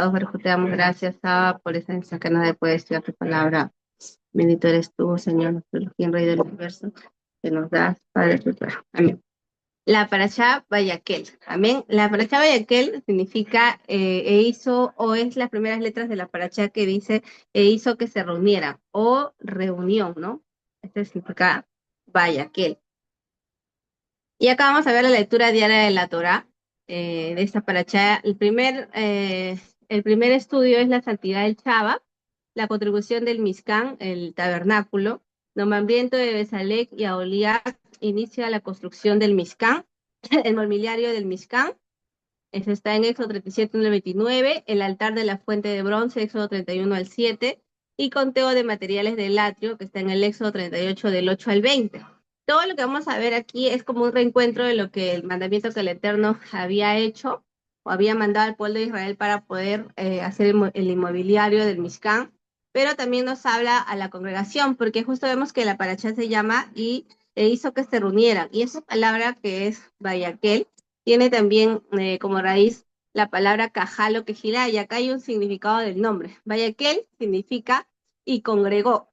Baruj, te damos gracias, Abba, por esa bendición que nos da poder estudiar tu palabra. Bendito eres tú, Señor, nuestro Elohim, Rey del universo, que nos das, Padre tutor. Amén. La parashá Vayaquel. Amén. La parashá Vayaquel significa e hizo, o es las primeras letras de la parashá que dice e hizo que se reunieran, o reunión, ¿no? Este significa Vayaquel. Y acá vamos a ver la lectura diaria de la Torá, de esta parashá. El primer estudio es la santidad del Shabbat, la contribución del Mishkan, el tabernáculo, nombramiento de Besalec y Aholiab, inicia la construcción del Mishkan, el mobiliario del Mishkan. Eso está en Éxodo 37, 1 al 29, el altar de la fuente de bronce, Éxodo 31 al 7, y conteo de materiales del atrio, que está en el Éxodo 38 del 8 al 20. Todo lo que vamos a ver aquí es como un reencuentro de lo que el mandamiento que el Eterno había hecho o había mandado al pueblo de Israel para poder hacer el inmobiliario del Mishkan, pero también nos habla a la congregación, porque justo vemos que la parashá se llama e hizo que se reunieran, y esa palabra que es Vayaquel tiene también como raíz la palabra cajal o quejilá, y acá hay un significado del nombre. Vayaquel significa y congregó.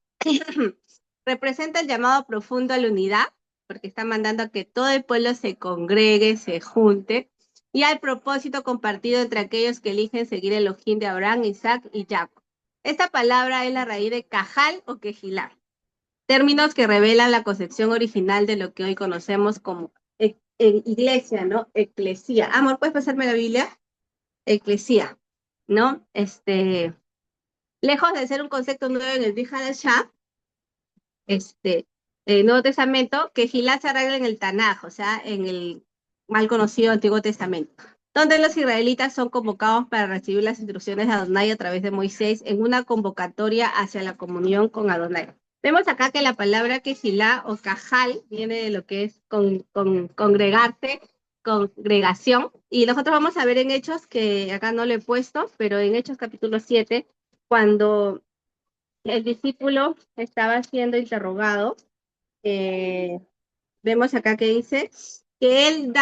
Representa el llamado profundo a la unidad, porque está mandando a que todo el pueblo se congregue, se junte, y al propósito compartido entre aquellos que eligen seguir el Elohim de Abraham, Isaac y Jacob. Esta palabra es la raíz de cajal o quejilá, términos que revelan la concepción original de lo que hoy conocemos como iglesia, ¿no? Eclesía. Amor, ¿puedes pasarme la Biblia? Eclesía, ¿no? Lejos de ser un concepto nuevo en el Brit Hadashah, Nuevo Testamento, que Gilá se arregla en el Tanaj, o sea, en el mal conocido Antiguo Testamento, donde los israelitas son convocados para recibir las instrucciones de Adonai a través de Moisés en una convocatoria hacia la comunión con Adonai. Vemos acá que la palabra Kehilá o Cajal viene de lo que es congregarse, congregación, y nosotros vamos a ver en Hechos, que acá no lo he puesto, pero en Hechos capítulo 7, cuando el discípulo estaba siendo interrogado, eh, vemos acá que dice que él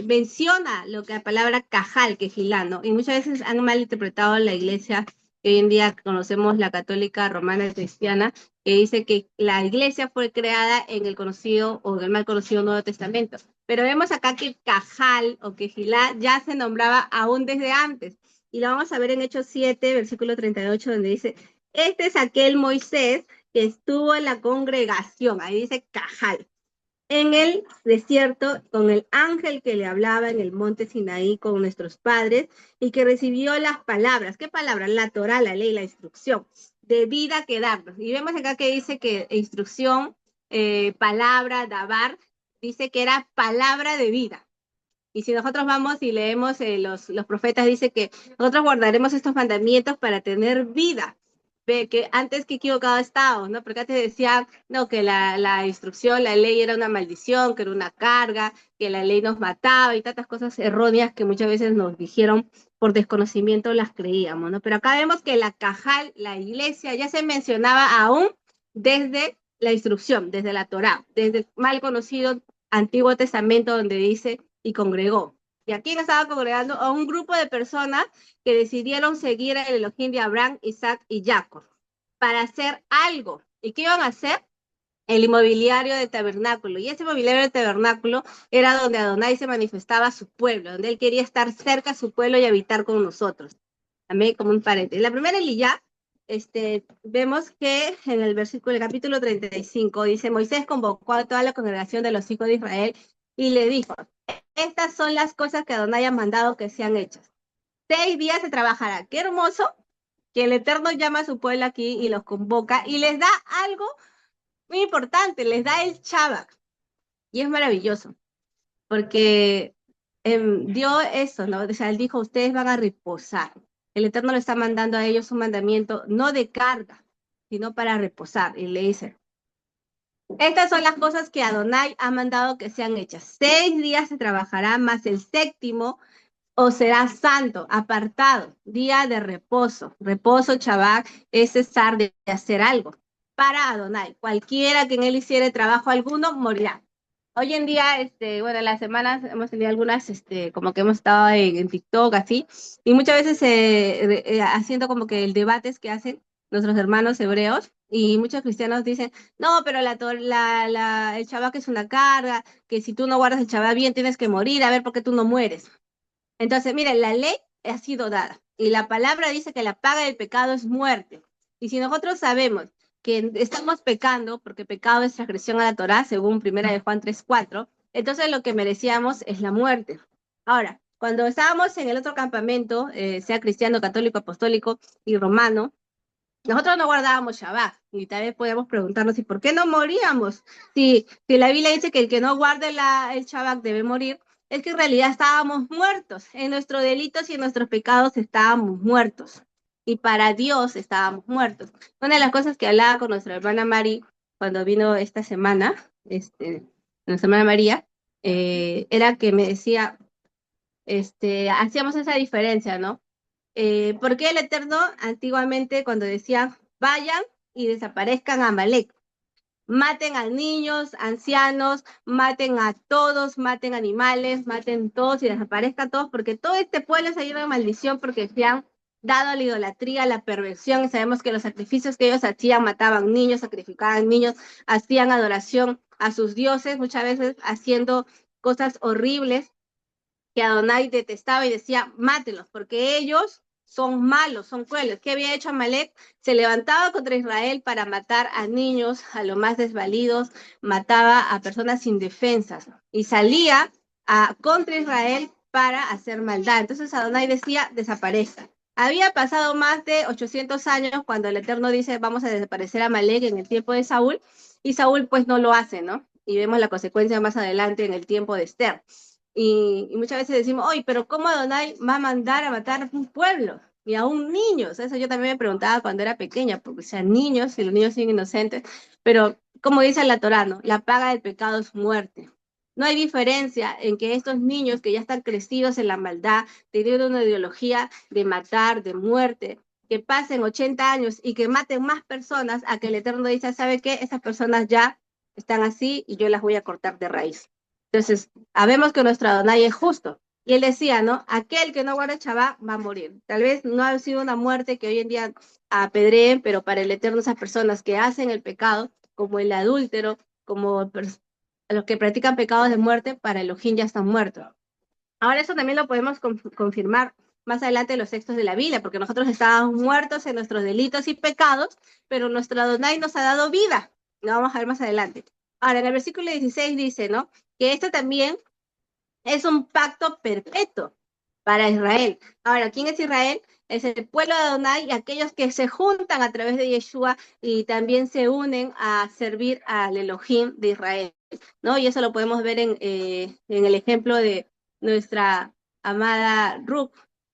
menciona lo que la palabra cajal, que gilano, y muchas veces han malinterpretado la iglesia que hoy en día conocemos, la católica romana cristiana, que dice que la iglesia fue creada en el conocido o en el mal conocido Nuevo Testamento. Pero vemos acá que cajal o que gilá ya se nombraba aún desde antes. Y lo vamos a ver en Hechos 7, versículo 38, donde dice, este es aquel Moisés que estuvo en la congregación, ahí dice cajal, en el desierto con el ángel que le hablaba en el monte Sinaí con nuestros padres y que recibió las palabras. ¿Qué palabras? La Torah, la ley, la instrucción de vida que darnos. Y vemos acá que dice que instrucción, palabra, dabar, dice que era palabra de vida. Y si nosotros vamos y leemos los profetas, dice que nosotros guardaremos estos mandamientos para tener vida. Ve que antes que equivocado estábamos, ¿no? Porque antes decían, no, que la instrucción, la ley era una maldición, que era una carga, que la ley nos mataba y tantas cosas erróneas que muchas veces nos dijeron por desconocimiento las creíamos, ¿no? Pero acá vemos que la cajal, la iglesia, ya se mencionaba aún desde la instrucción, desde la Torá, desde el mal conocido Antiguo Testamento donde dice y congregó. Y aquí estaba congregando a un grupo de personas que decidieron seguir el Elohim de Abraham, Isaac y Jacob para hacer algo. ¿Y qué iban a hacer? El inmobiliario del tabernáculo. Y ese inmobiliario del tabernáculo era donde Adonai se manifestaba a su pueblo, donde él quería estar cerca a su pueblo y habitar con nosotros. También como un paréntesis. La primera Eliyá, vemos que en el versículo, el capítulo 35, dice, Moisés convocó a toda la congregación de los hijos de Israel y le dijo, estas son las cosas que Adonai ha mandado que sean hechas. 6 días se trabajará. Qué hermoso que el Eterno llama a su pueblo aquí y los convoca y les da algo muy importante, les da el Shabbat. Y es maravilloso, porque dio eso, ¿no? O sea, él dijo, ustedes van a reposar. El Eterno le está mandando a ellos un mandamiento no de carga, sino para reposar. Y le dice, estas son las cosas que Adonai ha mandado que sean hechas. 6 días se trabajará, más el séptimo o será santo, apartado, día de reposo. Reposo, Shabbat, es cesar de hacer algo para Adonai. Cualquiera que en él hiciere trabajo alguno morirá. Hoy en día, bueno, en las semanas hemos tenido algunas, como que hemos estado en TikTok, así, y muchas veces haciendo como que el debates que hacen nuestros hermanos hebreos, y muchos cristianos dicen, no, pero el Shabbat es una carga, que si tú no guardas el Shabbat bien tienes que morir, a ver por qué tú no mueres. Entonces, miren, la ley ha sido dada y la palabra dice que la paga del pecado es muerte. Y si nosotros sabemos que estamos pecando, porque pecado es transgresión a la Torá, según Primera de Juan 3:4, entonces lo que merecíamos es la muerte. Ahora, cuando estábamos en el otro campamento, sea cristiano, católico, apostólico y romano, nosotros no guardábamos Shabbat y tal vez podemos preguntarnos, ¿y por qué no moríamos? Si la Biblia dice que el que no guarde el Shabbat debe morir, es que en realidad estábamos muertos. En nuestros delitos y en nuestros pecados estábamos muertos. Y para Dios estábamos muertos. Una de las cosas que hablaba con nuestra hermana Mari cuando vino esta semana, nuestra hermana María, era que me decía, hacíamos esa diferencia, ¿no? ¿Por qué el Eterno antiguamente cuando decía vayan y desaparezcan a Amalek? Maten a niños, ancianos, maten a todos, maten animales, maten todos y desaparezcan todos, porque todo este pueblo se ha ido de maldición porque se han dado a la idolatría, a la perversión, y sabemos que los sacrificios que ellos hacían, mataban niños, sacrificaban niños, hacían adoración a sus dioses, muchas veces haciendo cosas horribles que Adonai detestaba y decía, mátenlos, porque ellos son malos, son crueles. ¿Qué había hecho Amalek? Se levantaba contra Israel para matar a niños, a los más desvalidos, mataba a personas indefensas y salía contra Israel para hacer maldad. Entonces Adonai decía, desaparezca. Había pasado más de 800 años cuando el Eterno dice, vamos a desaparecer a Amalek en el tiempo de Saúl, y Saúl pues no lo hace, ¿no? Y vemos la consecuencia más adelante en el tiempo de Esther. Y muchas veces decimos, oye, pero ¿cómo Adonai va a mandar a matar a un pueblo? Y aún niños, eso yo también me preguntaba cuando era pequeña, porque sean niños, y los niños son inocentes, pero como dice la Torá, ¿no? La paga del pecado es muerte. No hay diferencia en que estos niños que ya están crecidos en la maldad, teniendo una ideología de matar, de muerte, que pasen 80 años y que maten más personas, a que el Eterno dice, ¿sabe qué? Esas personas ya están así y yo las voy a cortar de raíz. Entonces, sabemos que nuestro Adonai es justo. Y él decía, ¿no? Aquel que no guarda Shabbat va a morir. Tal vez no ha sido una muerte que hoy en día apedreen, pero para el Eterno esas personas que hacen el pecado, como el adúltero, como los que practican pecados de muerte, para Elohim ya están muertos. Ahora eso también lo podemos confirmar más adelante en los textos de la Biblia, porque nosotros estábamos muertos en nuestros delitos y pecados, pero nuestro Adonai nos ha dado vida. Lo vamos a ver más adelante. Ahora, en el versículo 16 dice, ¿no? Que esto también es un pacto perpetuo para Israel. Ahora, ¿quién es Israel? Es el pueblo de Adonai y aquellos que se juntan a través de Yeshua y también se unen a servir al Elohim de Israel, ¿no? Y eso lo podemos ver en el ejemplo de nuestra amada Ruth,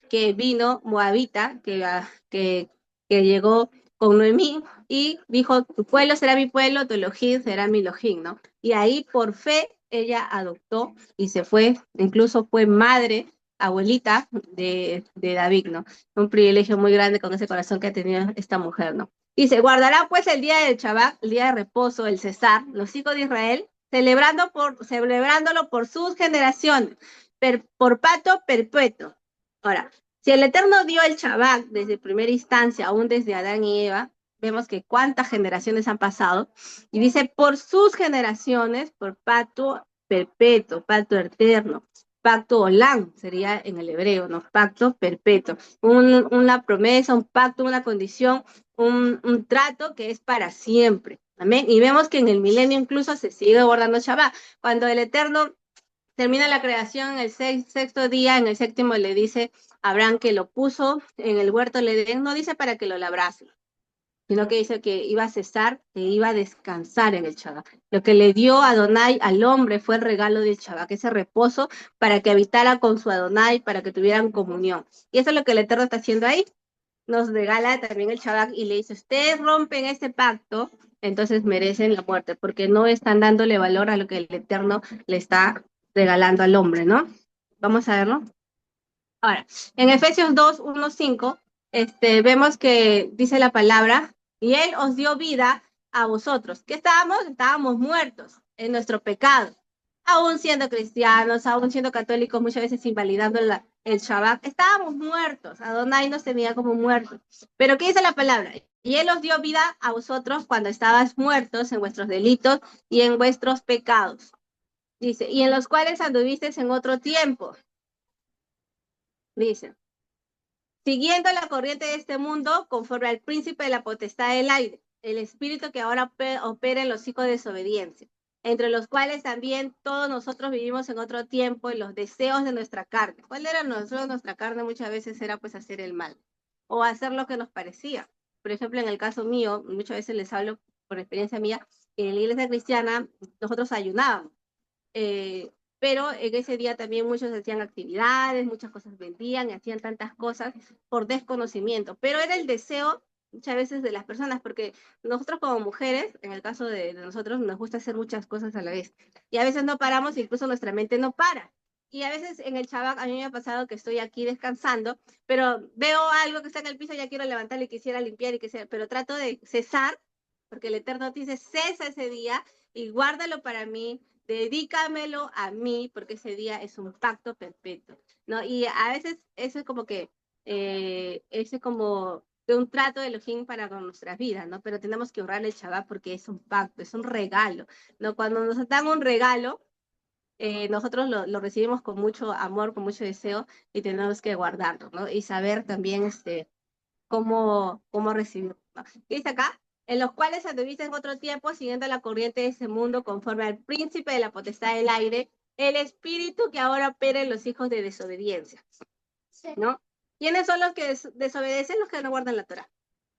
que vino moabita, que llegó con Noemí y dijo, tu pueblo será mi pueblo, tu Elohim será mi Elohim, ¿no? Y ahí por fe ella adoptó y se fue, incluso fue madre, abuelita de David, ¿no? Un privilegio muy grande con ese corazón que ha tenido esta mujer, ¿no? Y se guardará pues el día del Shabbat, el día de reposo, el Cesar, los hijos de Israel, celebrándolo por sus generaciones, por pacto perpetuo. Ahora, si el Eterno dio el Shabbat desde primera instancia, aún desde Adán y Eva, vemos que cuántas generaciones han pasado, y dice por sus generaciones, por pacto perpetuo, pacto eterno, pacto olam sería en el hebreo, ¿no? Pacto perpetuo, una promesa, un pacto, una condición, un trato que es para siempre. Amén. Y vemos que en el milenio incluso se sigue guardando Shabbat. Cuando el Eterno termina la creación en el sexto día, en el séptimo le dice a Abraham que lo puso en el huerto del Edén, no dice para que lo labrase, sino que dice que iba a cesar, que iba a descansar en el Shabbat. Lo que le dio Adonai al hombre fue el regalo del Shabbat, ese reposo para que habitara con su Adonai, para que tuvieran comunión. Y eso es lo que el Eterno está haciendo ahí. Nos regala también el Shabbat y le dice, ustedes rompen este pacto, entonces merecen la muerte, porque no están dándole valor a lo que el Eterno le está regalando al hombre, ¿no? Vamos a verlo. Ahora, en Efesios 2, 1, 5, vemos que dice la palabra, y Él os dio vida a vosotros. ¿Qué estábamos? Estábamos muertos en nuestro pecado. aún siendo cristianos, aún siendo católicos, muchas veces invalidando el Shabbat, estábamos muertos. Adonai nos tenía como muertos. Pero ¿qué dice la palabra? Y Él os dio vida a vosotros cuando estabais muertos en vuestros delitos y en vuestros pecados. Dice, y en los cuales anduvisteis en otro tiempo. Dice, siguiendo la corriente de este mundo, conforme al príncipe de la potestad del aire, el espíritu que ahora opera en los hijos de desobediencia, entre los cuales también todos nosotros vivimos en otro tiempo en los deseos de nuestra carne. ¿Cuál era nuestra carne? Muchas veces era pues hacer el mal o hacer lo que nos parecía. Por ejemplo, en el caso mío, muchas veces les hablo por experiencia mía, que en la iglesia cristiana nosotros ayunábamos. Eh, pero en ese día también muchos hacían actividades, muchas cosas vendían y hacían tantas cosas por desconocimiento, pero era el deseo muchas veces de las personas, porque nosotros como mujeres, en el caso de nosotros, nos gusta hacer muchas cosas a la vez, y a veces no paramos, incluso nuestra mente no para. Y a veces en el Shabbat a mí me ha pasado que estoy aquí descansando, pero veo algo que está en el piso, ya quiero levantar y quisiera limpiar y quisiera, pero trato de cesar, porque el Eterno dice, cesa ese día y guárdalo para mí, dedícamelo a mí, porque ese día es un pacto perpetuo, ¿no? Y a veces eso es como que, eso es como de un trato de Elohim para con nuestras vidas, ¿no? Pero tenemos que honrar el Shabbat porque es un pacto, es un regalo, ¿no? Cuando nos dan un regalo, nosotros lo recibimos con mucho amor, con mucho deseo y tenemos que guardarlo, ¿no? Y saber también cómo recibirlo, ¿no? ¿Qué dice acá? En los cuales anduviste en otro tiempo siguiendo la corriente de ese mundo conforme al príncipe de la potestad del aire, el espíritu que ahora opera en los hijos de desobediencia, ¿no? ¿Quiénes son los que desobedecen? Los que no guardan la Torah,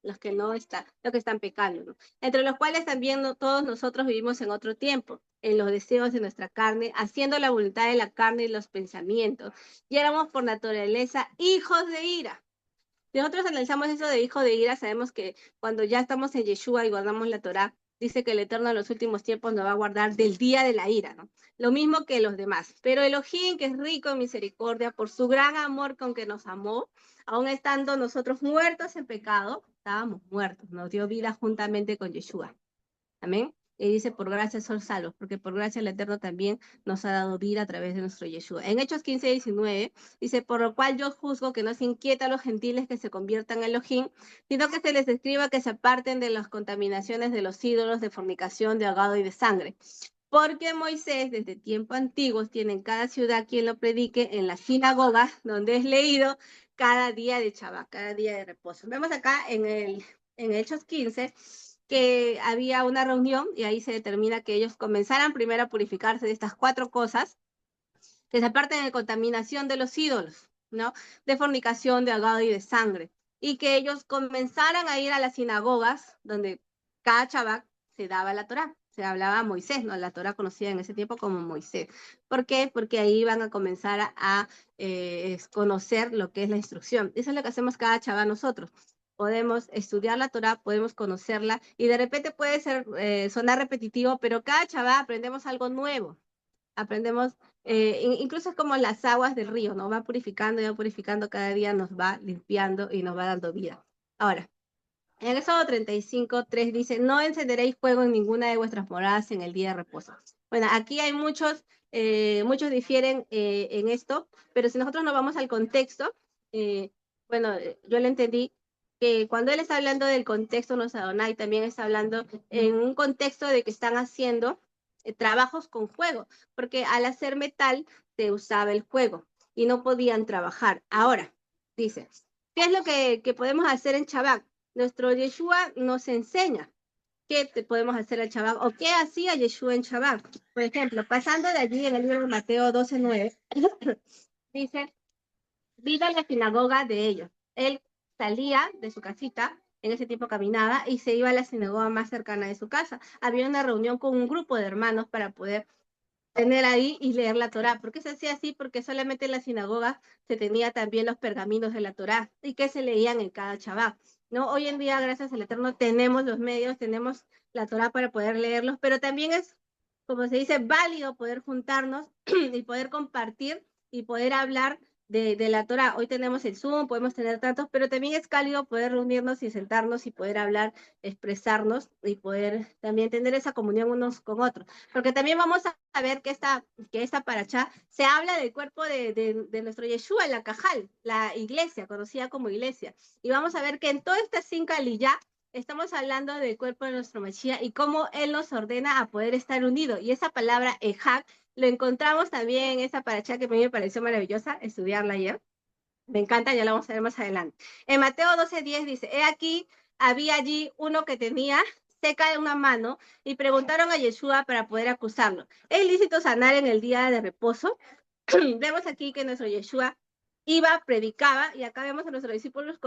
los que no están, los que están pecando, ¿no? Entre los cuales también todos nosotros vivimos en otro tiempo, en los deseos de nuestra carne, haciendo la voluntad de la carne y los pensamientos, y éramos por naturaleza hijos de ira. Si nosotros analizamos eso de hijo de ira, sabemos que cuando ya estamos en Yeshua y guardamos la Torá, dice que el Eterno en los últimos tiempos nos va a guardar del día de la ira, ¿no? Lo mismo que los demás. Pero Elohim, que es rico en misericordia, por su gran amor con que nos amó, aun estando nosotros muertos en pecado, estábamos muertos, nos dio vida juntamente con Yeshua. Amén. Y dice, por gracia son salvos, porque por gracia el Eterno también nos ha dado vida a través de nuestro Yeshua. En Hechos 15:19 dice, por lo cual yo juzgo que no se inquieta a los gentiles que se conviertan en Elohim, sino que se les escriba que se aparten de las contaminaciones de los ídolos, de fornicación, de ahogado y de sangre. Porque Moisés, desde tiempo antiguos, tiene en cada ciudad quien lo predique en la sinagoga, donde es leído cada día de Shabbat, cada día de reposo. Vemos acá en Hechos 15 que había una reunión y ahí se determina que ellos comenzaran primero a purificarse de estas 4 cosas, que se aparten de contaminación de los ídolos, ¿no? De fornicación, de ahogado y de sangre. Y que ellos comenzaran a ir a las sinagogas donde cada Shabbat se daba la Torá. Se hablaba a Moisés, ¿no? La Torá conocida en ese tiempo como Moisés. ¿Por qué? Porque ahí iban a comenzar a conocer lo que es la instrucción. Eso es lo que hacemos cada Shabbat nosotros. Podemos estudiar la Torá, podemos conocerla y de repente puede ser sonar repetitivo, pero cada Shabbat aprendemos algo nuevo. Aprendemos, incluso es como las aguas del río, ¿no? Va purificando y va purificando, cada día nos va limpiando y nos va dando vida. Ahora, en Éxodo 35:3 dice, no encenderéis fuego en ninguna de vuestras moradas en el día de reposo. Bueno, aquí hay muchos difieren en esto, pero si nosotros nos vamos al contexto, bueno, yo le entendí que cuando él está hablando del contexto, no es Adonai, también está hablando en un contexto de que están haciendo trabajos con fuego, porque al hacer metal se usaba el fuego y no podían trabajar. Ahora, dice, ¿qué es lo que podemos hacer en Shabbat? Nuestro Yeshua nos enseña qué podemos hacer en Shabbat o qué hacía Yeshua en Shabbat. Por ejemplo, pasando de allí en el libro de Mateo 12:9, dice, vino a la sinagoga de ellos. Él salía de su casita, en ese tiempo caminaba, y se iba a la sinagoga más cercana de su casa. Había una reunión con un grupo de hermanos para poder tener ahí y leer la Torá. ¿Por qué se hacía así? Porque solamente en la sinagoga se tenía también los pergaminos de la Torá y que se leían en cada Shabbat, ¿no? Hoy en día, gracias al Eterno, tenemos los medios, tenemos la Torá para poder leerlos, pero también es, como se dice, válido poder juntarnos y poder compartir y poder hablar de la Torá. Hoy tenemos el Zoom, podemos tener tantos, pero también es cálido poder reunirnos y sentarnos y poder hablar, expresarnos y poder también tener esa comunión unos con otros. Porque también vamos a ver que esta paracha se habla del cuerpo de nuestro Yeshua, la Cajal, la iglesia, conocida como iglesia. Y vamos a ver que en toda esta cinco aliyá estamos hablando del cuerpo de nuestro Mashiach y cómo Él nos ordena a poder estar unidos. Y esa palabra, Ejad, lo encontramos también en esa paracha que a mí me pareció maravillosa estudiarla ayer. Me encanta, ya la vamos a ver más adelante. En Mateo 12:10 dice, he aquí, había allí uno que tenía seca de una mano y preguntaron a Yeshua para poder acusarlo. ¿Es lícito sanar en el día de reposo? Vemos aquí que nuestro Yeshua iba, predicaba, y acá vemos a nuestros discípulos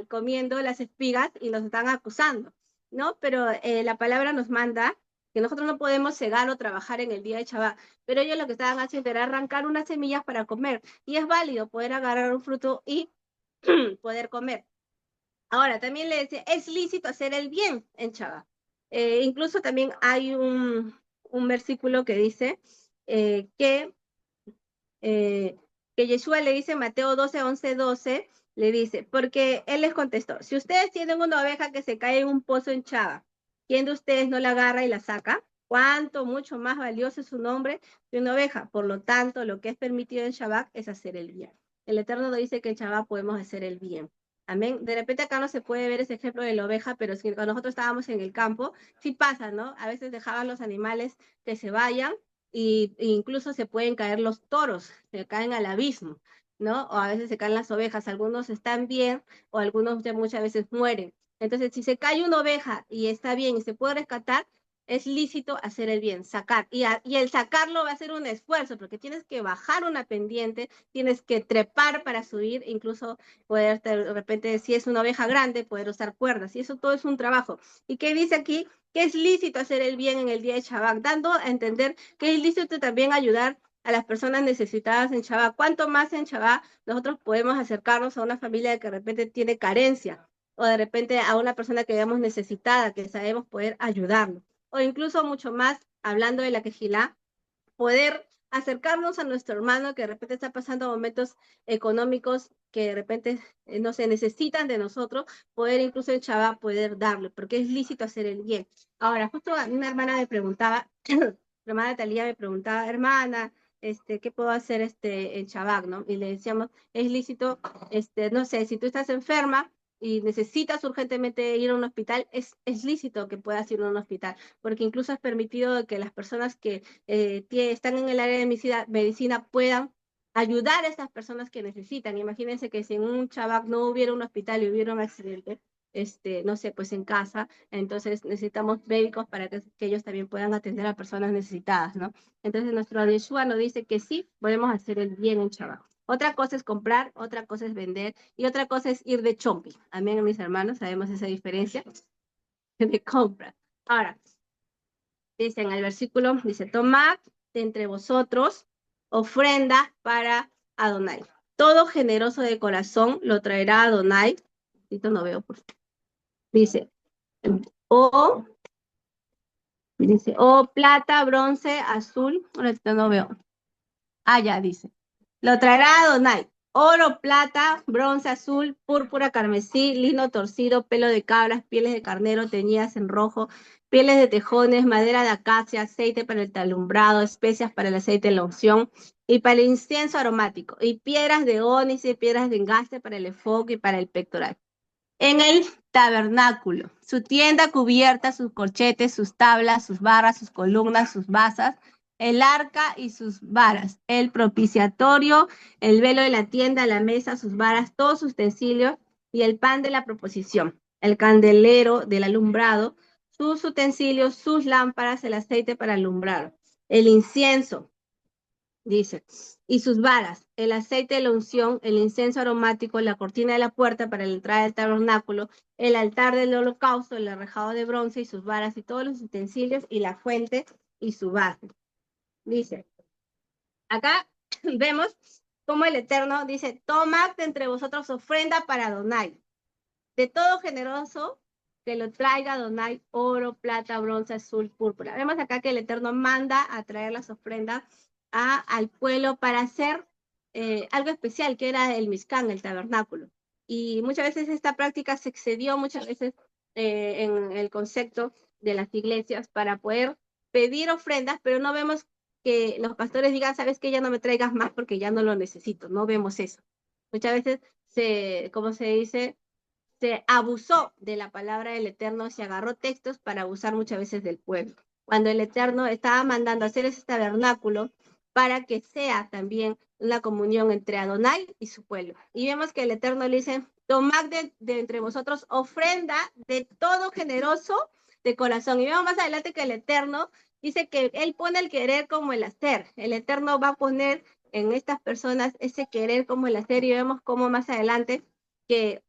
comiendo las espigas y nos están acusando, ¿no? Pero la palabra nos manda que nosotros no podemos cegar o trabajar en el día de Shabbat, pero ellos lo que estaban haciendo era arrancar unas semillas para comer, y es válido poder agarrar un fruto y poder comer. Ahora, también le decía, es lícito hacer el bien en Shabbat. Incluso también hay un versículo que dice que Yeshua le dice en Mateo 12:11-12, le dice, porque él les contestó, si ustedes tienen una oveja que se cae en un pozo en Chava, ¿quién de ustedes no la agarra y la saca? ¿Cuánto mucho más valioso es su nombre que una oveja? Por lo tanto, lo que es permitido en Shabbat es hacer el bien. El Eterno nos dice que en Shabbat podemos hacer el bien. Amén. De repente acá no se puede ver ese ejemplo de la oveja, pero si cuando nosotros estábamos en el campo, sí pasa, ¿no? A veces dejaban los animales que se vayan e incluso se pueden caer los toros, se caen al abismo, ¿no? O a veces se caen las ovejas, algunos están bien o algunos ya muchas veces mueren. Entonces, si se cae una oveja y está bien y se puede rescatar, es lícito hacer el bien, sacar. Y el sacarlo va a ser un esfuerzo, porque tienes que bajar una pendiente, tienes que trepar para subir, incluso poder, de repente, si es una oveja grande, poder usar cuerdas, y eso todo es un trabajo. ¿Y qué dice aquí? Que es lícito hacer el bien en el día de Shabbat, dando a entender que es lícito también ayudar a las personas necesitadas en Shabbat. ¿Cuánto más en Shabbat nosotros podemos acercarnos a una familia que de repente tiene carencia, o de repente a una persona que veamos necesitada, que sabemos poder ayudarlo? O incluso mucho más, hablando de la quejilá, poder acercarnos a nuestro hermano que de repente está pasando momentos económicos que de repente no se necesitan de nosotros, poder incluso en Shabbat poder darle, porque es lícito hacer el bien. Ahora, justo una hermana me preguntaba, la hermana Talía me preguntaba, hermana, ¿qué puedo hacer en Shabbat, no? Y le decíamos, es lícito, no sé, si tú estás enferma y necesitas urgentemente ir a un hospital, es lícito que puedas ir a un hospital, porque incluso es permitido que las personas que están en el área de medicina puedan ayudar a estas personas que necesitan. Imagínense que si en un Shabbat no hubiera un hospital y hubiera un accidente, no sé, pues en casa, entonces necesitamos médicos para que ellos también puedan atender a personas necesitadas, ¿no? Entonces nuestro Yeshua nos dice que sí, podemos hacer el bien en Shabbat. Otra cosa es comprar, otra cosa es vender y otra cosa es ir de shopping. Amén, mis hermanos, sabemos esa diferencia de compra. Ahora, dice en el versículo, dice, tomad de entre vosotros ofrenda para Adonai. Todo generoso de corazón lo traerá Adonai. Esto no veo, dice, o, dice, o plata, bronce, azul. Ahorita no veo. Ah, ya, dice. Lo traerá Adonai. Oro, plata, bronce, azul, púrpura, carmesí, lino torcido, pelo de cabras, pieles de carnero teñidas en rojo, pieles de tejones, madera de acacia, aceite para el alumbrado, especias para el aceite de la unción y para el incienso aromático, y piedras de ónice, piedras de engaste para el efod y para el pectoral. En el tabernáculo, su tienda cubierta, sus corchetes, sus tablas, sus barras, sus columnas, sus basas, el arca y sus varas, el propiciatorio, el velo de la tienda, la mesa, sus varas, todos sus utensilios y el pan de la proposición, el candelero del alumbrado, sus utensilios, sus lámparas, el aceite para alumbrar, el incienso, dice, y sus varas, el aceite de la unción, el incienso aromático, la cortina de la puerta para la entrada del tabernáculo, el altar del holocausto, el arrejado de bronce y sus varas y todos los utensilios y la fuente y su base. Dice, acá vemos cómo el Eterno dice, tomad de entre vosotros ofrenda para Adonai. De todo generoso que lo traiga Adonai, oro, plata, bronce, azul, púrpura. Vemos acá que el Eterno manda a traer las ofrendas al pueblo para hacer algo especial, que era el Mishkan, el tabernáculo. Y muchas veces esta práctica se excedió muchas veces en el concepto de las iglesias para poder pedir ofrendas, pero no vemos que los pastores digan, sabes que ya no me traigas más porque ya no lo necesito, no vemos eso. Muchas veces como se dice, se abusó de la palabra del Eterno, se agarró textos para abusar muchas veces del pueblo. Cuando el Eterno estaba mandando hacer ese tabernáculo para que sea también una comunión entre Adonai y su pueblo. Y vemos que el Eterno le dice, tomad de entre vosotros ofrenda de todo generoso de corazón. Y vemos más adelante que el Eterno dice que Él pone el querer como el hacer. El Eterno va a poner en estas personas ese querer como el hacer, y vemos cómo más adelante que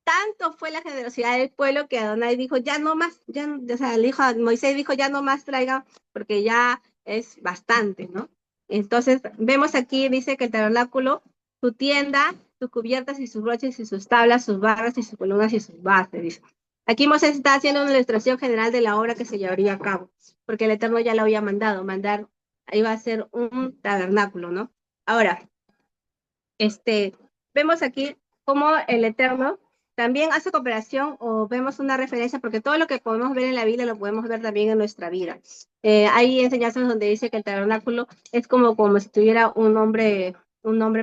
tanto fue la generosidad del pueblo que Adonai dijo, ya no más, ya, o sea, el hijo Moisés dijo, ya no más traigan, porque ya es bastante, ¿no? Entonces, vemos aquí, dice que el tabernáculo, su tienda, sus cubiertas y sus broches y sus tablas, sus barras y sus columnas y sus bases, dice. Aquí Moisés está haciendo una ilustración general de la obra que se llevaría a cabo, porque el Eterno ya lo había mandar, iba a ser un tabernáculo, ¿no? Ahora, vemos aquí cómo el Eterno también hace cooperación, o vemos una referencia, porque todo lo que podemos ver en la Biblia lo podemos ver también en nuestra vida. Hay enseñanzas donde dice que el tabernáculo es como si tuviera un hombre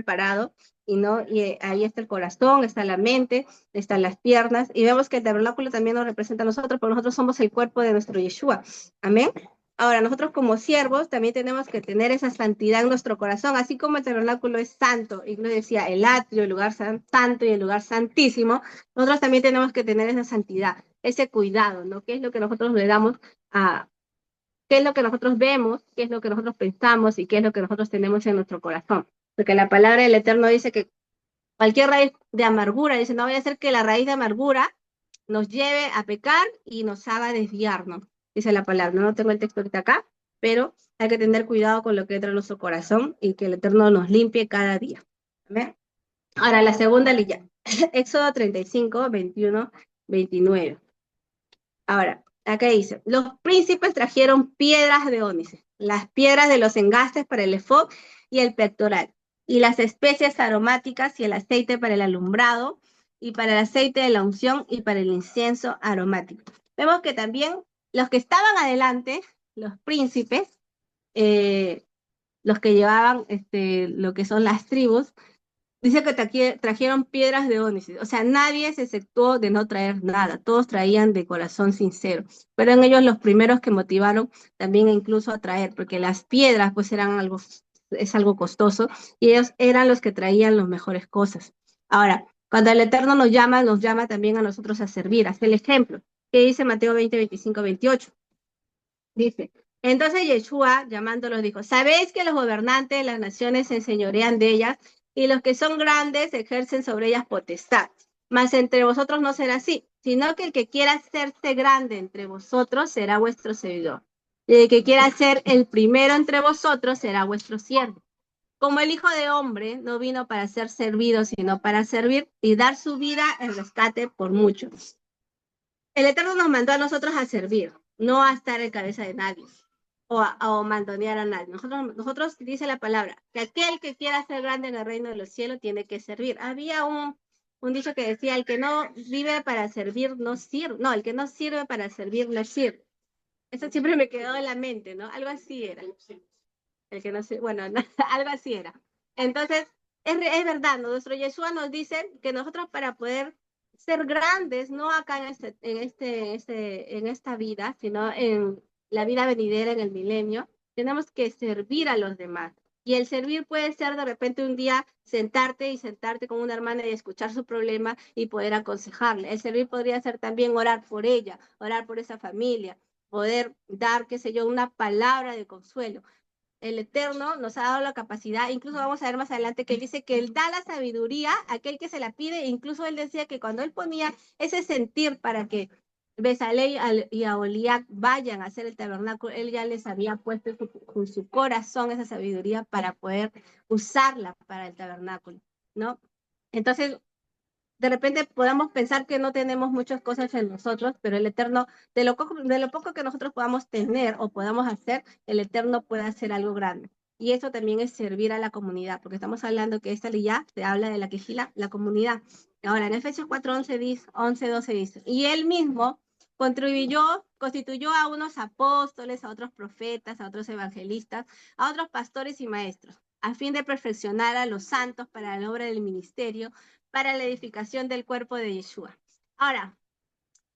parado, y no, y ahí está el corazón, está la mente, están las piernas, y vemos que el tabernáculo también nos representa a nosotros, porque nosotros somos el cuerpo de nuestro Yeshua. Amén. Ahora, nosotros como siervos también tenemos que tener esa santidad en nuestro corazón, así como el tabernáculo es santo, y lo decía, el atrio, el lugar santo y el lugar santísimo, nosotros también tenemos que tener esa santidad, ese cuidado, ¿no? ¿Qué es lo que nosotros le damos a, qué es lo que nosotros vemos, qué es lo que nosotros pensamos y qué es lo que nosotros tenemos en nuestro corazón? Porque la palabra del Eterno dice que cualquier raíz de amargura, dice, no voy a hacer que la raíz de amargura nos lleve a pecar y nos haga desviarnos, dice la palabra. No tengo el texto ahorita acá, pero hay que tener cuidado con lo que entra en nuestro corazón y que el Eterno nos limpie cada día. ¿Amén? Ahora, la segunda línea, Éxodo 35, 21, 29. Ahora, acá dice, los príncipes trajeron piedras de ónice, las piedras de los engastes para el efod y el pectoral, y las especias aromáticas y el aceite para el alumbrado, y para el aceite de la unción y para el incienso aromático. Vemos que también los que estaban adelante, los príncipes, los que llevaban lo que son las tribus, dice que trajeron piedras de ónice, o sea, nadie se exceptuó de no traer nada, todos traían de corazón sincero. Fueron ellos los primeros que motivaron también incluso a traer, porque las piedras pues es algo costoso, y ellos eran los que traían las mejores cosas. Ahora, cuando el Eterno nos llama también a nosotros a servir. Haz el ejemplo, que dice Mateo 20, 25, 28. Dice, entonces Yeshua, llamándolos, dijo, ¿sabéis que los gobernantes de las naciones se enseñorean de ellas y los que son grandes ejercen sobre ellas potestad? Mas entre vosotros no será así, sino que el que quiera hacerse grande entre vosotros será vuestro servidor. Y el que quiera ser el primero entre vosotros será vuestro siervo. Como el Hijo de Hombre no vino para ser servido, sino para servir y dar su vida en rescate por muchos. El Eterno nos mandó a nosotros a servir, no a estar en cabeza de nadie o mandonear a nadie. Nosotros, dice la palabra, que aquel que quiera ser grande en el reino de los cielos tiene que servir. Había un dicho que decía, el que no vive para servir no sirve. No, el que no sirve para servir no sirve. Eso siempre me quedó en la mente, ¿no? Algo así era. El que no sirve, bueno, no, algo así era. Entonces, es verdad, ¿no? Nuestro Yeshua nos dice que nosotros para poder ser grandes, no acá en esta vida, sino en la vida venidera, en el milenio, tenemos que servir a los demás. Y el servir puede ser de repente un día sentarte con una hermana y escuchar su problema y poder aconsejarle. El servir podría ser también orar por ella, orar por esa familia, poder dar, qué sé yo, una palabra de consuelo. El Eterno nos ha dado la capacidad, incluso vamos a ver más adelante que él dice que él da la sabiduría a aquel que se la pide, incluso él decía que cuando él ponía ese sentir para que Bezalel y Aholiab vayan a hacer el tabernáculo, él ya les había puesto en su corazón esa sabiduría para poder usarla para el tabernáculo, ¿no? Entonces, de repente podamos pensar que no tenemos muchas cosas en nosotros, pero el Eterno, de lo poco que nosotros podamos tener o podamos hacer, el Eterno puede hacer algo grande. y eso también es servir a la comunidad, porque estamos hablando que esta ley se habla de la quejila, la comunidad. Ahora, en Efesios 4:11 dice, 11:12 dice, y él mismo constituyó a unos apóstoles, a otros profetas, a otros evangelistas, a otros pastores y maestros, a fin de perfeccionar a los santos para la obra del ministerio, para la edificación del cuerpo de Yeshua. Ahora,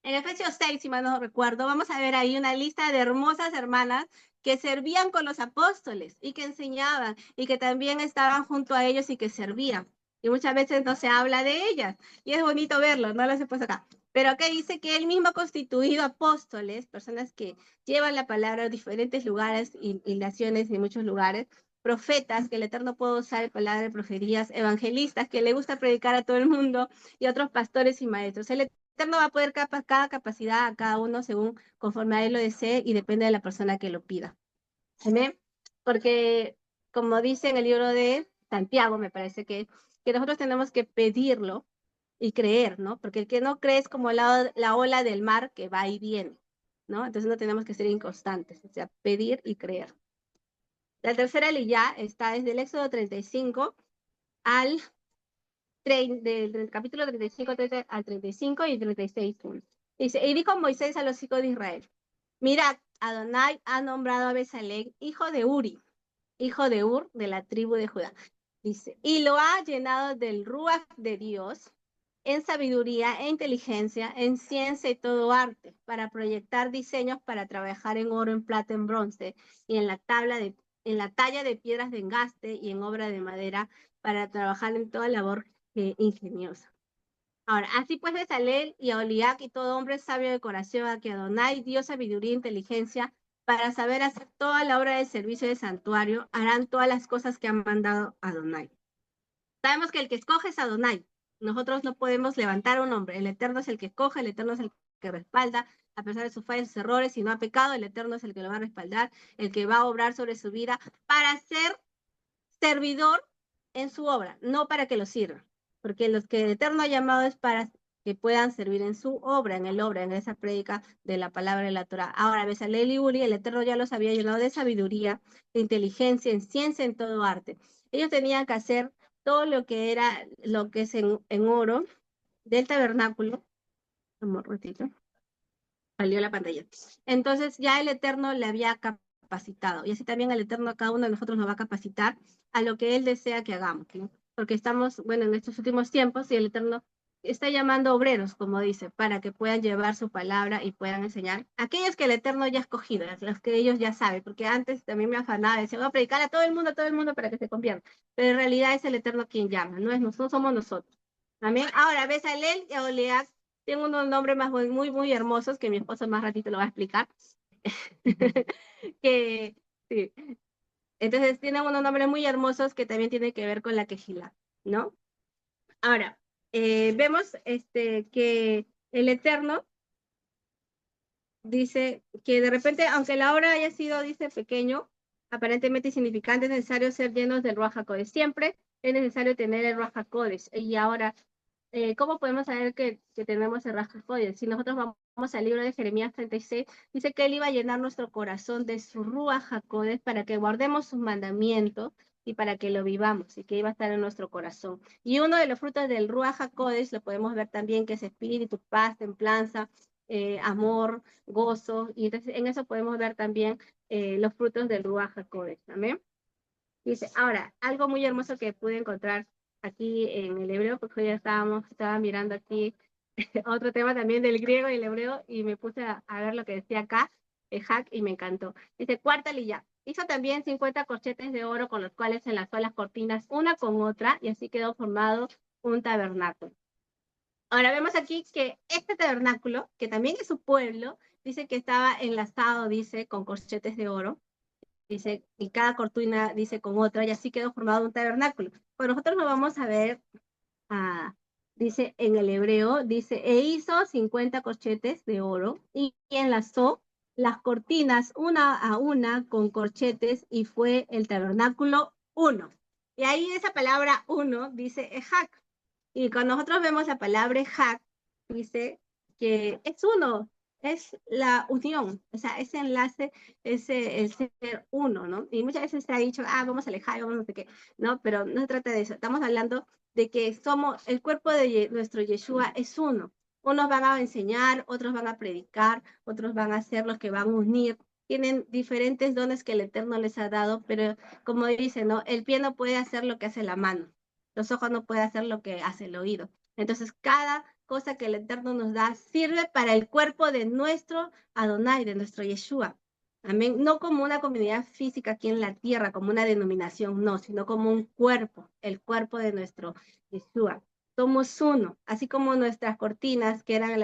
en Efesios 6, si mal no recuerdo, vamos a ver ahí una lista de hermosas hermanas que servían con los apóstoles y que enseñaban y que también estaban junto a ellos y que servían. Y muchas veces no se habla de ellas. Y es bonito verlo, no las he puesto acá. Pero acá dice que él mismo ha constituido apóstoles, personas que llevan la palabra a diferentes lugares y naciones y muchos lugares, profetas, que el Eterno puede usar palabras de profecías, evangelistas, que le gusta predicar a todo el mundo, y otros pastores y maestros. El Eterno va a poder cada capacidad a cada uno según conforme a él lo desee y depende de la persona que lo pida. Amén. Porque, como dice en el libro de Santiago, me parece que nosotros tenemos que pedirlo y creer, ¿no? Porque el que no cree es como la ola del mar que va y viene, ¿no? Entonces no tenemos que ser inconstantes, o sea, pedir y creer. La tercera ley está desde el Éxodo 35 al del capítulo 35 al 35 y 36. Dice, y dijo Moisés a los hijos de Israel, mirad, Adonai ha nombrado a Bezalel, hijo de Uri, hijo de Ur, de la tribu de Judá. Dice, y lo ha llenado del Ruach de Dios, en sabiduría e inteligencia, en ciencia y todo arte, para proyectar diseños para trabajar en oro, en plata, en bronce, y en la talla de piedras de engaste y en obra de madera, para trabajar en toda labor ingeniosa. Ahora, así pues Bezalel y Aholiab y todo hombre sabio de corazón, a que Adonai dio sabiduría e inteligencia para saber hacer toda la obra de servicio del santuario, harán todas las cosas que han mandado Adonai. Sabemos que el que escoge es Adonai. Nosotros no podemos levantar un hombre. El Eterno es el que escoge, el Eterno es el que respalda, a pesar de sus fallas, sus errores. Si no ha pecado, el Eterno es el que lo va a respaldar, el que va a obrar sobre su vida para ser servidor en su obra, no para que lo sirva. Porque los que el Eterno ha llamado es para que puedan servir en su obra, en esa prédica de la palabra de la Torah. Ahora, Bezalel y Uri, el Eterno ya los había llenado de sabiduría, de inteligencia, en ciencia, en todo arte. Ellos tenían que hacer todo lo que es en oro del tabernáculo. Un ratito, salió la pantalla. Entonces ya el Eterno le había capacitado, y así también el Eterno a cada uno de nosotros nos va a capacitar a lo que Él desea que hagamos, ¿no? Porque estamos, bueno, en estos últimos tiempos y el Eterno está llamando obreros, como dice, para que puedan llevar su palabra y puedan enseñar. Aquellos que el Eterno ya ha escogido, los que ellos ya saben, porque antes también me afanaba, decía, voy a predicar a todo el mundo para que se convierta. Pero en realidad es el Eterno quien llama, no somos nosotros. Amén. Ahora, Bezalel y Aholiab tienen unos nombres muy hermosos que mi esposo más ratito lo va a explicar. que, sí. Entonces tienen unos nombres muy hermosos que también tienen que ver con la quejilá, ¿no? Ahora, vemos que el Eterno dice que de repente, aunque la obra haya sido, dice, pequeño, aparentemente insignificante, es necesario ser llenos del Ruach HaKodesh. Siempre es necesario tener el Ruach HaKodesh. Y ahora, ¿cómo podemos saber que tenemos el Ruach HaKodesh? Si nosotros vamos al libro de Jeremías 36, dice que Él iba a llenar nuestro corazón de su Ruach HaKodesh para que guardemos sus mandamientos y para que lo vivamos, y que iba a estar en nuestro corazón. Y uno de los frutos del Ruach HaKodesh lo podemos ver también, que es espíritu, paz, templanza, amor, gozo, y entonces en eso podemos ver también los frutos del Ruach HaKodesh. Amén. Dice, ahora, algo muy hermoso que pude encontrar aquí en el hebreo, porque hoy ya estaba mirando aquí otro tema también del griego y el hebreo, y me puse a ver lo que decía acá, el hack, y me encantó. Dice, cuarta lilla. Hizo también 50 corchetes de oro con los cuales enlazó las cortinas una con otra, y así quedó formado un tabernáculo. Ahora vemos aquí que este tabernáculo, que también es su pueblo, dice que estaba enlazado, dice, con corchetes de oro, dice, y cada cortina dice con otra, y así quedó formado un tabernáculo. Pues nosotros nos vamos a ver, dice en el hebreo, dice, e hizo 50 corchetes de oro y enlazó las cortinas una a una con corchetes y fue el tabernáculo uno. Y ahí esa palabra uno dice ejak. Y cuando nosotros vemos la palabra ejak, dice que es uno, es la unión, o sea, ese enlace, el ser uno, ¿no? Y muchas veces se ha dicho, vamos a alejar, vamos a no sé qué, ¿no? Pero no se trata de eso, estamos hablando de que somos, el cuerpo de nuestro Yeshua es uno. Unos van a enseñar, otros van a predicar, otros van a ser los que van a unir. Tienen diferentes dones que el Eterno les ha dado, pero como dice, ¿no? El pie no puede hacer lo que hace la mano, los ojos no pueden hacer lo que hace el oído. Entonces, cada cosa que el Eterno nos da sirve para el cuerpo de nuestro Adonai, de nuestro Yeshua. Amén. No como una comunidad física aquí en la tierra, como una denominación, no, sino como un cuerpo, el cuerpo de nuestro Yeshua. Somos uno, así como nuestras cortinas que eran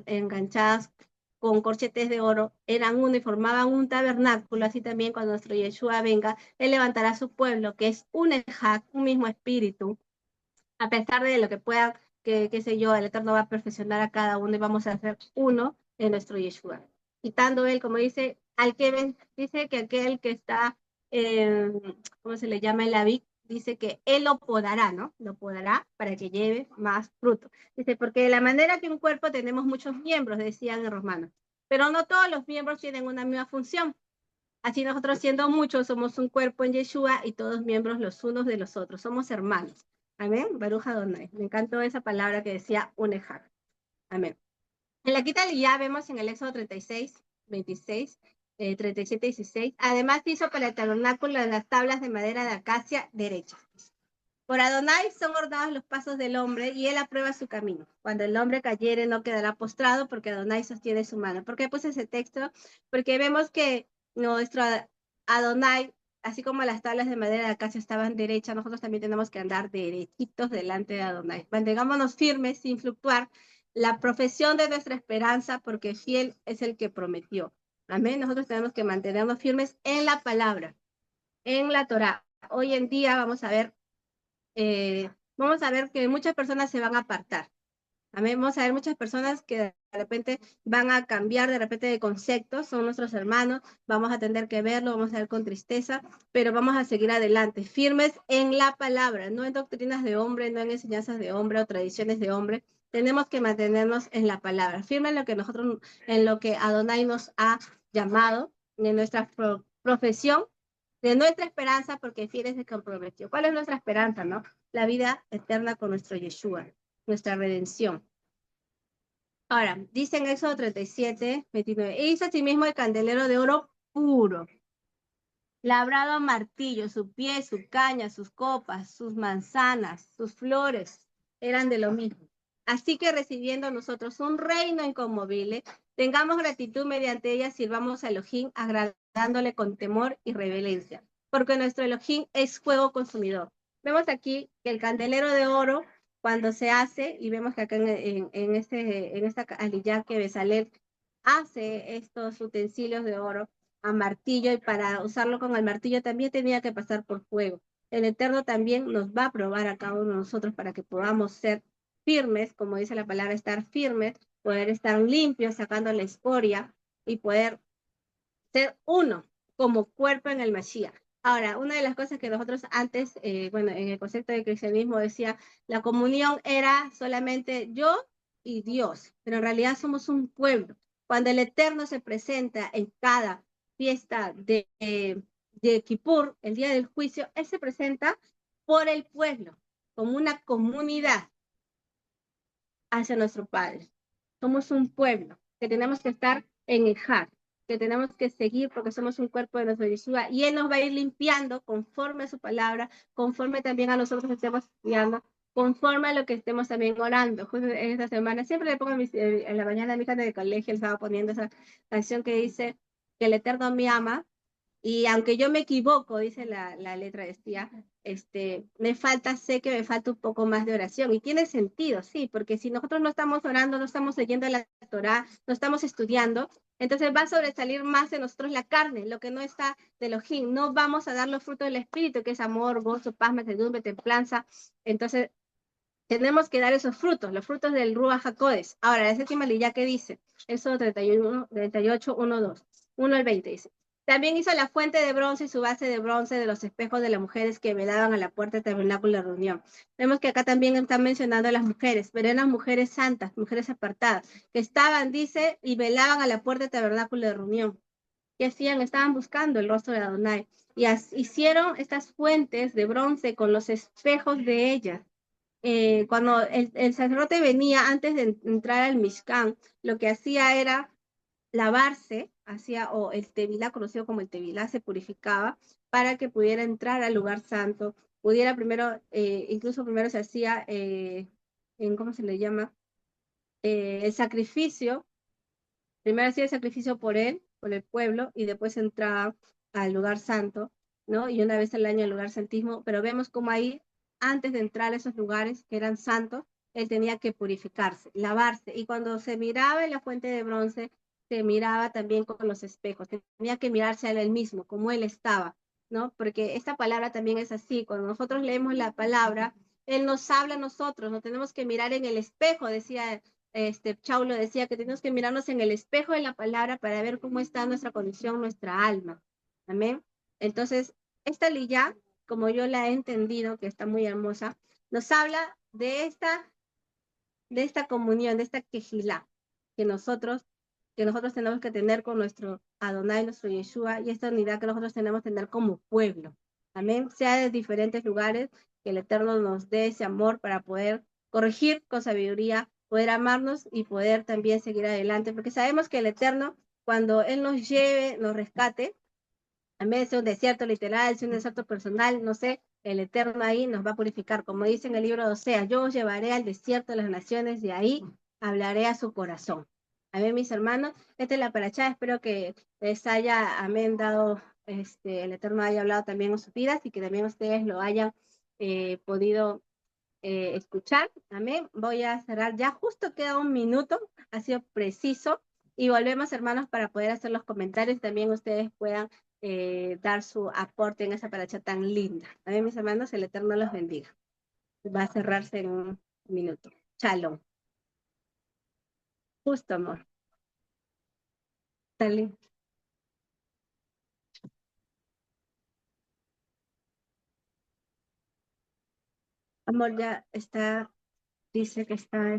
enganchadas con corchetes de oro, eran uno y formaban un tabernáculo, así también cuando nuestro Yeshua venga, Él levantará a su pueblo, que es un ejad, un mismo espíritu, a pesar de lo que pueda, que qué sé yo, el Eterno va a perfeccionar a cada uno y vamos a hacer uno en nuestro Yeshua. Quitando él, como dice, al que ven, dice que aquel que está, ¿cómo se le llama en la Vic? Dice que él lo podará, ¿no? Lo podará para que lleve más fruto. Dice, porque de la manera que un cuerpo tenemos muchos miembros, decían en Romanos, pero no todos los miembros tienen una misma función. Así nosotros siendo muchos somos un cuerpo en Yeshua y todos miembros los unos de los otros. Somos hermanos. Amén. Baruch Adonai. Me encantó esa palabra que decía unejak. Amén. En la quita ya vemos en el Éxodo 36, 26, 37 y 16. Además hizo para el tabernáculo las tablas de madera de acacia derechas. Por Adonai son ordenados los pasos del hombre y él aprueba su camino. Cuando el hombre cayere no quedará postrado porque Adonai sostiene su mano. ¿Por qué puse ese texto? Porque vemos que nuestro Adonai, así como las tablas de madera de acacia estaban derechas, nosotros también tenemos que andar derechitos delante de Adonai. Mantengámonos firmes sin fluctuar la profesión de nuestra esperanza porque fiel es el que prometió. Amén. Nosotros tenemos que mantenernos firmes en la palabra, en la Torá. Hoy en día vamos a ver que muchas personas se van a apartar. Vamos a ver muchas personas que de repente van a cambiar de repente de conceptos, son nuestros hermanos, vamos a tener que verlo, vamos a ver con tristeza, pero vamos a seguir adelante, firmes en la palabra, no en doctrinas de hombre, no en enseñanzas de hombre o tradiciones de hombre. Tenemos que mantenernos en la palabra, firmes en lo que nosotros, en lo que Adonai nos ha llamado, en nuestra profesión, de nuestra esperanza, porque fiel es el que comprometió. ¿Cuál es nuestra esperanza, no? La vida eterna con nuestro Yeshua, nuestra redención. Ahora, dice en Éxodo 37, 29, e hizo asimismo el candelero de oro puro, labrado a martillo, su pie, su caña, sus copas, sus manzanas, sus flores, eran de lo mismo. Así que recibiendo nosotros un reino inconmovible, tengamos gratitud mediante ella, sirvamos a Elohim, agradándole con temor y reverencia, porque nuestro Elohim es fuego consumidor. Vemos aquí que el candelero de oro, cuando se hace, y vemos que acá en esta aliyá que Bezalel hace estos utensilios de oro, a martillo, y para usarlo con el martillo también tenía que pasar por fuego. El Eterno también nos va a probar a cada uno de nosotros para que podamos ser firmes, como dice la palabra, estar firmes, poder estar limpios, sacando la escoria y poder ser uno como cuerpo en el Mashiach. Ahora, una de las cosas que nosotros antes, bueno, en el concepto de cristianismo decía, la comunión era solamente yo y Dios, pero en realidad somos un pueblo. Cuando el Eterno se presenta en cada fiesta de Kippur, el día del juicio, Él se presenta por el pueblo, como una comunidad hacia nuestro Padre. Somos un pueblo que tenemos que estar en el Ejad, que tenemos que seguir porque somos un cuerpo de nuestro Yeshua y Él nos va a ir limpiando conforme a su palabra, conforme también a nosotros estemos estudiando, conforme a lo que estemos también orando. Justo en esta semana, siempre le pongo en la mañana a mi hija de colegio, él estaba poniendo esa canción que dice que el Eterno me ama. Y aunque yo me equivoco, dice la letra, decía, me falta, sé que me falta un poco más de oración. Y tiene sentido, sí, porque si nosotros no estamos orando, no estamos leyendo la Torá, no estamos estudiando, entonces va a sobresalir más de nosotros la carne, lo que no está de Elohim. No vamos a dar los frutos del Espíritu, que es amor, gozo, paz, mansedumbre, templanza. Entonces, tenemos que dar esos frutos, los frutos del Ruach HaKodesh. Ahora, la séptima lilla que dice, eso 38, 1, 2, 1 al 20 dice. También hizo la fuente de bronce y su base de bronce de los espejos de las mujeres que velaban a la puerta del tabernáculo de reunión. Vemos que acá también están mencionando a las mujeres, pero eran mujeres santas, mujeres apartadas, que estaban, dice, y velaban a la puerta del tabernáculo de reunión. ¿Qué hacían? Estaban buscando el rostro de Adonai. Y hicieron estas fuentes de bronce con los espejos de ellas. Cuando el sacerdote venía antes de entrar al Mishkan, lo que hacía era lavarse, hacía, o el tevilá, conocido como el tevilá, se purificaba para que pudiera entrar al lugar santo, pudiera primero, incluso primero se hacía, ¿cómo se le llama? El sacrificio, primero hacía el sacrificio por él, por el pueblo, y después entraba al lugar santo, ¿no? Y una vez al año al lugar santísimo, pero vemos como ahí, antes de entrar a esos lugares que eran santos, él tenía que purificarse, lavarse, y cuando se miraba en la fuente de bronce, se miraba también con los espejos, tenía que mirarse a él mismo, como él estaba, ¿no? Porque esta palabra también es así, cuando nosotros leemos la palabra, él nos habla a nosotros, no tenemos que mirar en el espejo, decía Chaulo decía que tenemos que mirarnos en el espejo de la palabra para ver cómo está nuestra condición, nuestra alma. Amén. Entonces, esta lilla, como yo la he entendido, que está muy hermosa, nos habla de esta comunión, de esta quejilá que nosotros tenemos que tener con nuestro Adonai, nuestro Yeshua, y esta unidad que nosotros tenemos que tener como pueblo. Amén. Sea de diferentes lugares, que el Eterno nos dé ese amor para poder corregir con sabiduría, poder amarnos y poder también seguir adelante, porque sabemos que el Eterno, cuando Él nos lleve, nos rescate, en vez de ser un desierto literal, ser un desierto personal, no sé, el Eterno ahí nos va a purificar. Como dice en el libro de Oseas, yo os llevaré al desierto de las naciones y ahí hablaré a su corazón. A ver, mis hermanos, esta es la paracha, espero que les haya, amén, dado, el Eterno haya hablado también en sus vidas y que también ustedes lo hayan podido escuchar. Amén. Voy a cerrar ya, justo queda un minuto, ha sido preciso. Y volvemos, hermanos, para poder hacer los comentarios. También ustedes puedan dar su aporte en esa paracha tan linda. Amén, mis hermanos, el Eterno los bendiga. Va a cerrarse en un minuto. Shalom. Justo, amor. Dale. Amor, ya está, dice que está,